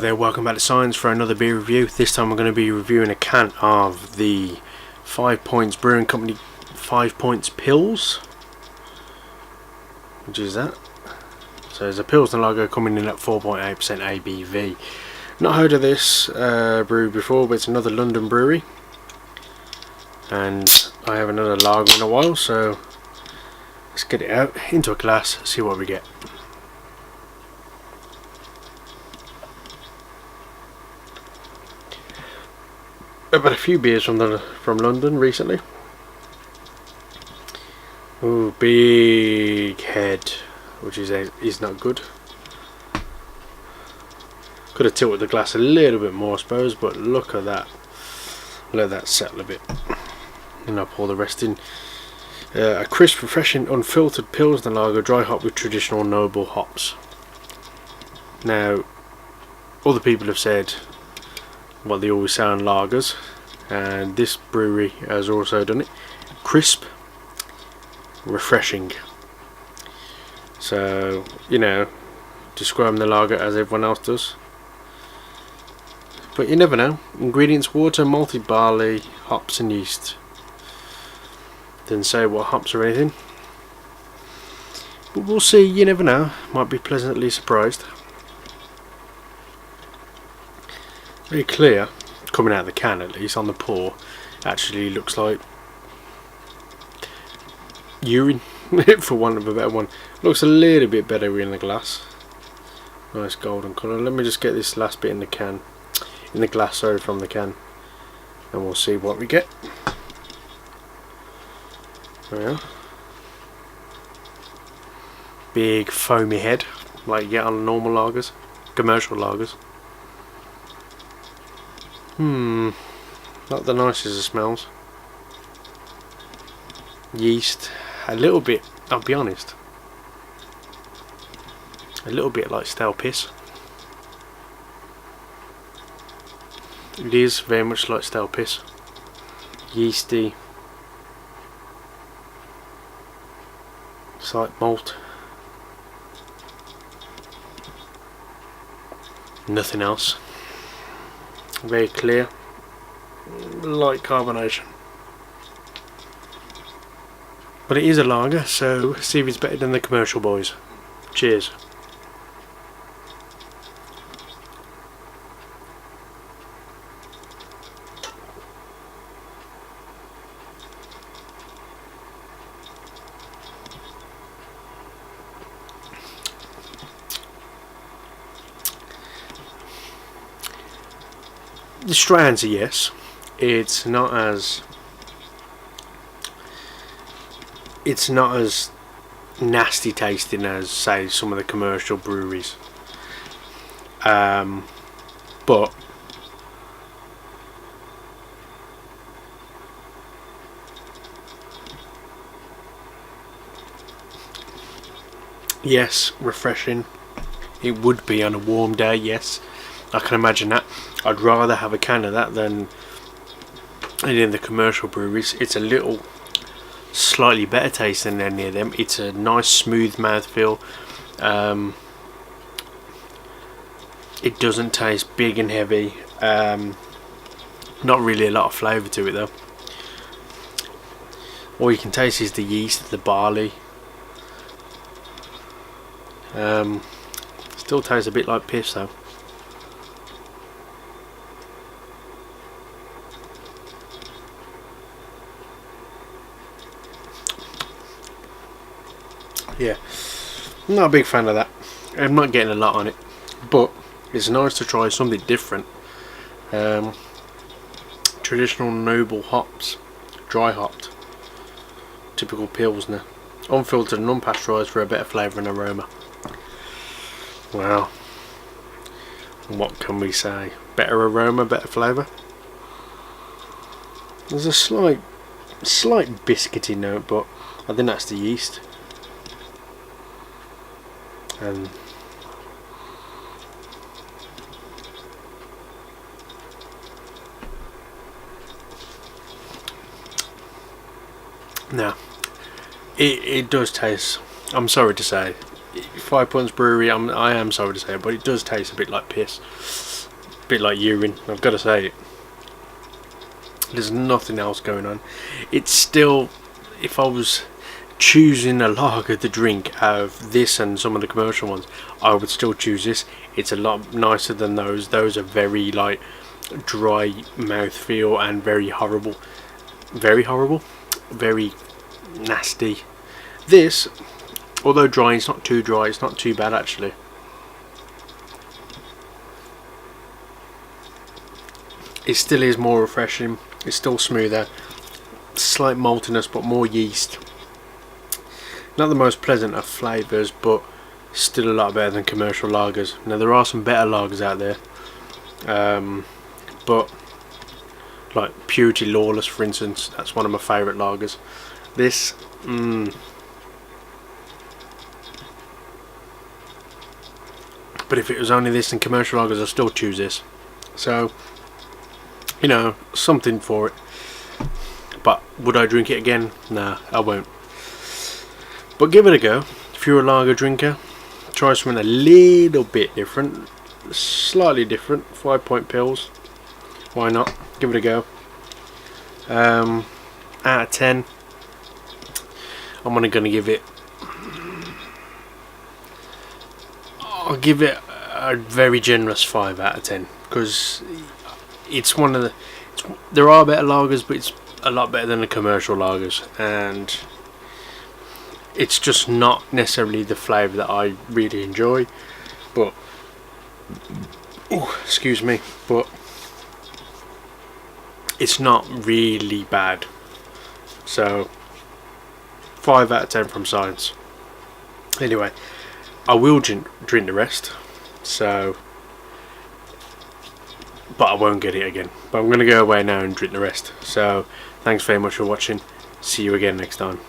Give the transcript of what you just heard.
Hello there, welcome back to Psyance for another beer review. This time we're going to be reviewing a can of the 5 Points Brewing Company 5 Points Pils, which is that. So there's a Pilsner lager coming in at 4.8% ABV. Not heard of this brew before, but it's another London brewery, and I haven't had a lager in a while, so let's get it out into a glass, see what we get. I've had a few beers from London recently. Ooh, big head, which is not good. Could have tilted the glass a little bit more, I suppose, but look at that. Let that settle a bit, and I'll pour the rest in. A crisp, refreshing, unfiltered Pilsner lager, dry hop with traditional noble hops. Now, other people have said what they always say on lagers, and this brewery has also done it. Crisp, refreshing. So, you know, describing the lager as everyone else does, but you never know. Ingredients: water, malted barley, hops and yeast. Didn't say what hops or anything, but we'll see. You never know, might be pleasantly surprised. Very clear, coming out of the can at least. On the pour, actually looks like urine, for want of a better one. Looks a little bit better in the glass. Nice golden colour. Let me just get this last bit in the can, in the glass, sorry, from the can, and we'll see what we get. There we are. Big foamy head, like you get on normal lagers, commercial lagers. Not the nicest of smells. Yeast, a little bit, I'll be honest, a little bit like stale piss. It is very much like stale piss. Yeasty, slight malt. Nothing else. Very clear, light carbonation, but it is a lager, so see if it's better than the commercial boys. Cheers. The straight answer, yes. It's not as nasty tasting as, say, some of the commercial breweries, but yes, refreshing. It would be on a warm day, yes, I can imagine that. I'd rather have a can of that than any of the commercial breweries. It's a little slightly better tasting than any of them. It's a nice smooth mouthfeel. It doesn't taste big and heavy. Not really a lot of flavour to it though. All you can taste is the yeast, the barley. Still tastes a bit like piss though. Yeah, I'm not a big fan of that. I'm not getting a lot on it, but it's nice to try something different. Traditional noble hops, dry hopped, typical Pilsner, unfiltered and unpasteurised for a better flavour and aroma. Wow, what can we say? Better aroma, better flavour. There's a slight biscuity note, but I think that's the yeast. And now it does taste, I'm sorry to say, 5 Points Brewery, I am sorry to say it, but it does taste a bit like piss, a bit like urine. I've got to say it. There's nothing else going on. It's still, if I was choosing a lager to drink out of this and some of the commercial ones, I would still choose this. It's a lot nicer than those. Those are very like dry mouthfeel and very horrible, very nasty. This, although dry, it's not too dry. It's not too bad actually. It still is more refreshing. It's still smoother. Slight maltiness, but more yeast. Not the most pleasant of flavours, but still a lot better than commercial lagers. Now there are some better lagers out there, but like Purity Lawless, for instance, that's one of my favourite lagers. This, but if it was only this and commercial lagers, I'd still choose this. So, you know, something for it. But would I drink it again? Nah, I won't. But give it a go. If you're a lager drinker, try something a little bit different, slightly different. 5 Point Pills. Why not? Give it a go. Out of 10, I'm only going to give it. I'll give it a very generous 5 out of 10 because it's one of the. There are better lagers, but it's a lot better than the commercial lagers, and it's just not necessarily the flavour that I really enjoy, but excuse me, but it's not really bad. So 5 out of 10 from Psyance. Anyway, I will drink the rest, so, but I won't get it again. But I'm going to go away now and drink the rest. So thanks very much for watching. See you again next time.